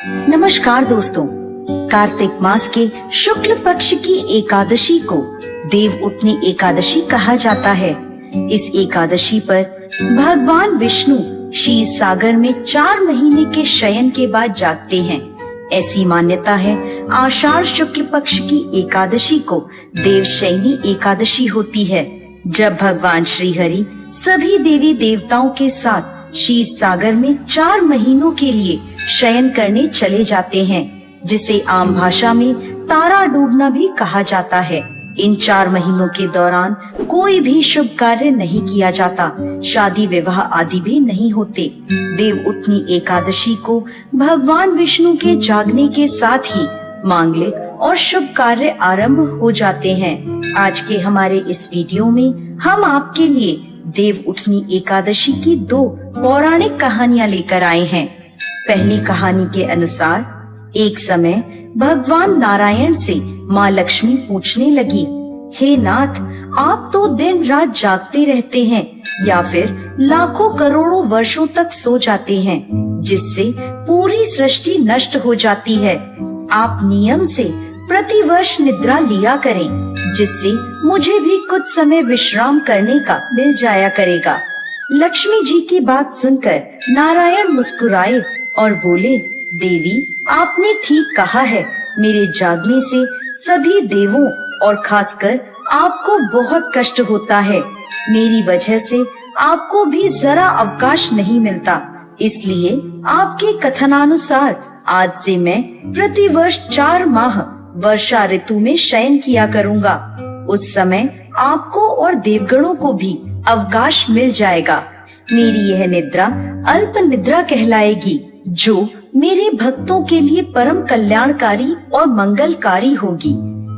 नमस्कार दोस्तों, कार्तिक मास के शुक्ल पक्ष की एकादशी को देव उठनी एकादशी कहा जाता है। इस एकादशी पर भगवान विष्णु क्षीर सागर में 4 महीने के शयन के बाद जागते हैं। ऐसी मान्यता है आषाढ़ शुक्ल पक्ष की एकादशी को देवशयनी एकादशी होती है, जब भगवान श्री हरि सभी देवी देवताओं के साथ क्षीर सागर में 4 महीनों के लिए शयन करने चले जाते हैं, जिसे आम भाषा में तारा डूबना भी कहा जाता है। इन 4 महीनों के दौरान कोई भी शुभ कार्य नहीं किया जाता, शादी विवाह आदि भी नहीं होते। देव उठनी एकादशी को भगवान विष्णु के जागने के साथ ही मांगलिक और शुभ कार्य आरंभ हो जाते हैं। आज के हमारे इस वीडियो में हम आपके लिए देव उठनी एकादशी की 2 पौराणिक कहानियां लेकर आए हैं। पहली कहानी के अनुसार एक समय भगवान नारायण से माँ लक्ष्मी पूछने लगी, हे नाथ, आप तो दिन रात जागते रहते हैं या फिर लाखों करोड़ों वर्षों तक सो जाते हैं, जिससे पूरी सृष्टि नष्ट हो जाती है। आप नियम से प्रतिवर्ष निद्रा लिया करें, जिससे मुझे भी कुछ समय विश्राम करने का मिल जाया करेगा। लक्ष्मी जी की बात सुनकर नारायण मुस्कुराए और बोले, देवी, आपने ठीक कहा है। मेरे जागने से सभी देवों और खासकर आपको बहुत कष्ट होता है। मेरी वजह से आपको भी जरा अवकाश नहीं मिलता, इसलिए आपके कथनानुसार आज से मैं प्रतिवर्ष 4 माह वर्षा ऋतु में शयन किया करूंगा। उस समय आपको और देवगणों को भी अवकाश मिल जाएगा। मेरी यह निद्रा अल्प निद्रा कहलाएगी, जो मेरे भक्तों के लिए परम कल्याणकारी और मंगलकारी होगी।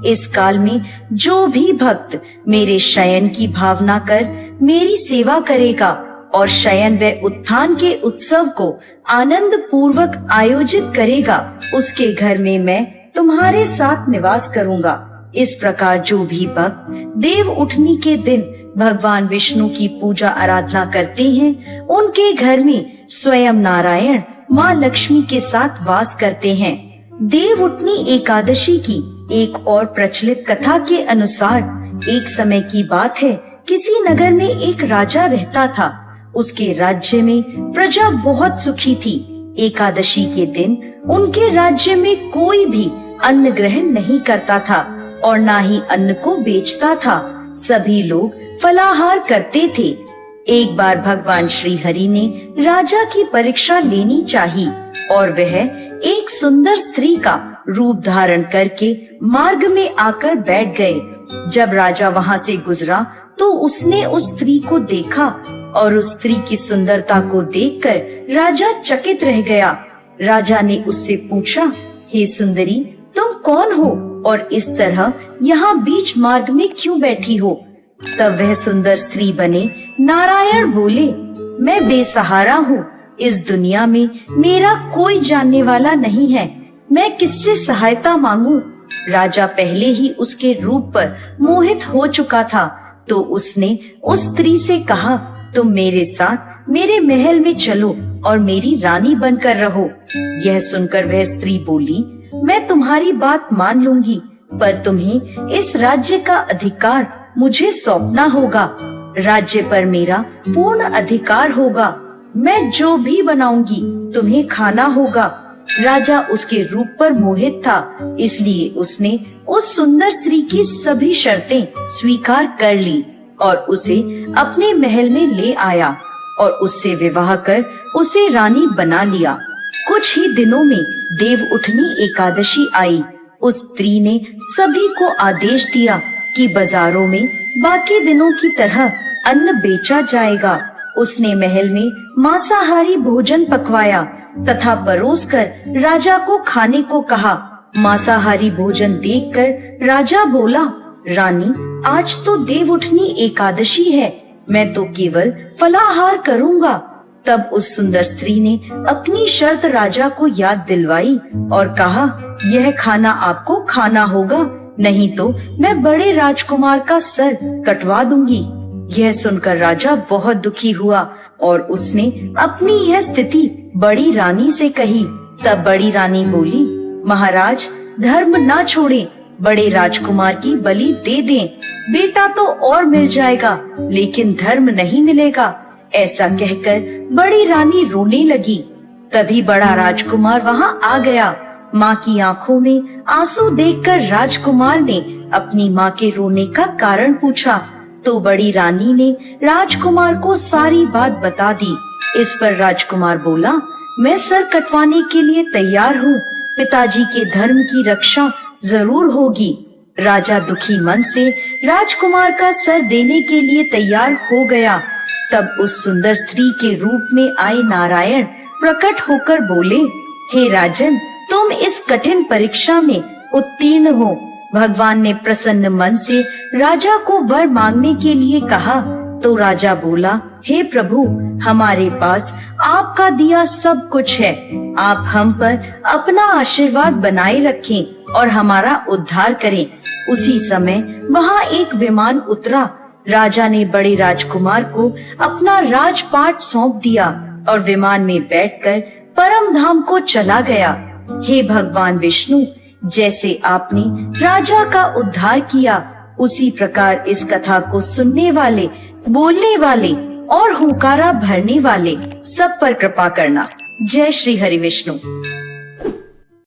इस काल में जो भी भक्त मेरे शयन की भावना कर मेरी सेवा करेगा और शयन व उत्थान के उत्सव को आनंद पूर्वक आयोजित करेगा, उसके घर में मैं तुम्हारे साथ निवास करूंगा। इस प्रकार जो भी भक्त देव उठनी के दिन भगवान विष्णु की पूजा आराधना करते हैं, उनके घर में स्वयं नारायण माँ लक्ष्मी के साथ वास करते हैं। देव उठनी एकादशी की एक और प्रचलित कथा के अनुसार एक समय की बात है, किसी नगर में एक राजा रहता था। उसके राज्य में प्रजा बहुत सुखी थी। एकादशी के दिन उनके राज्य में कोई भी अन्न ग्रहण नहीं करता था और ना ही अन्न को बेचता था। सभी लोग फलाहार करते थे। एक बार भगवान श्री हरि ने राजा की परीक्षा लेनी चाहिए और वह एक सुंदर स्त्री का रूप धारण करके मार्ग में आकर बैठ गए। जब राजा वहां से गुजरा तो उसने उस स्त्री को देखा और उस स्त्री की सुंदरता को देखकर राजा चकित रह गया। राजा ने उससे पूछा, हे सुंदरी, तुम कौन हो और इस तरह यहाँ बीच मार्ग में क्यों बैठी हो? तब वह सुंदर स्त्री बने नारायण बोले, मैं बेसहारा हूँ। इस दुनिया में मेरा कोई जानने वाला नहीं है, मैं किससे सहायता मांगू? राजा पहले ही उसके रूप पर मोहित हो चुका था, तो उसने उस स्त्री से कहा, तुम मेरे साथ मेरे महल में चलो और मेरी रानी बनकर रहो। यह सुनकर वह स्त्री बोली, मैं तुम्हारी बात मान लूंगी, पर तुम्हें इस राज्य का अधिकार मुझे सौंपना होगा। राज्य पर मेरा पूर्ण अधिकार होगा। मैं जो भी बनाऊंगी तुम्हें खाना होगा। राजा उसके रूप पर मोहित था, इसलिए उसने उस सुंदर स्त्री की सभी शर्तें स्वीकार कर ली और उसे अपने महल में ले आया और उससे विवाह कर उसे रानी बना लिया। कुछ ही दिनों में देव उठनी एकादशी आई। उस स्त्री ने सभी को आदेश दिया कि बाजारों में बाकी दिनों की तरह अन्न बेचा जाएगा। उसने महल में मांसाहारी भोजन पकवाया तथा परोसकर राजा को खाने को कहा। मांसाहारी भोजन देखकर राजा बोला, रानी, आज तो देव उठनी एकादशी है, मैं तो केवल फलाहार करूंगा। तब उस सुंदर स्त्री ने अपनी शर्त राजा को याद दिलवाई और कहा, यह खाना आपको खाना होगा, नहीं तो मैं बड़े राजकुमार का सर कटवा दूंगी। यह सुनकर राजा बहुत दुखी हुआ और उसने अपनी यह स्थिति बड़ी रानी से कही। तब बड़ी रानी बोली, महाराज धर्म ना छोड़ें, बड़े राजकुमार की बलि दे दें, बेटा तो और मिल जाएगा लेकिन धर्म नहीं मिलेगा। ऐसा कहकर बड़ी रानी रोने लगी। तभी बड़ा राजकुमार वहां आ गया। माँ की आंखों में आंसू देखकर राजकुमार ने अपनी माँ के रोने का कारण पूछा तो बड़ी रानी ने राजकुमार को सारी बात बता दी। इस पर राजकुमार बोला, मैं सर कटवाने के लिए तैयार हूँ, पिताजी के धर्म की रक्षा जरूर होगी। राजा दुखी मन से राजकुमार का सर देने के लिए तैयार हो गया। तब उस सुंदर स्त्री के रूप में आए नारायण प्रकट होकर बोले, हे राजन, तुम इस कठिन परीक्षा में उत्तीर्ण हो। भगवान ने प्रसन्न मन से राजा को वर मांगने के लिए कहा तो राजा बोला, हे प्रभु, हमारे पास आपका दिया सब कुछ है, आप हम पर अपना आशीर्वाद बनाए रखें और हमारा उद्धार करें। उसी समय वहाँ एक विमान उतरा। राजा ने बड़े राजकुमार को अपना राजपाट सौंप दिया और विमान में बैठकर परम धाम को चला गया। हे भगवान विष्णु, जैसे आपने राजा का उद्धार किया, उसी प्रकार इस कथा को सुनने वाले, बोलने वाले और हुंकारा भरने वाले सब पर कृपा करना। जय श्री हरि विष्णु।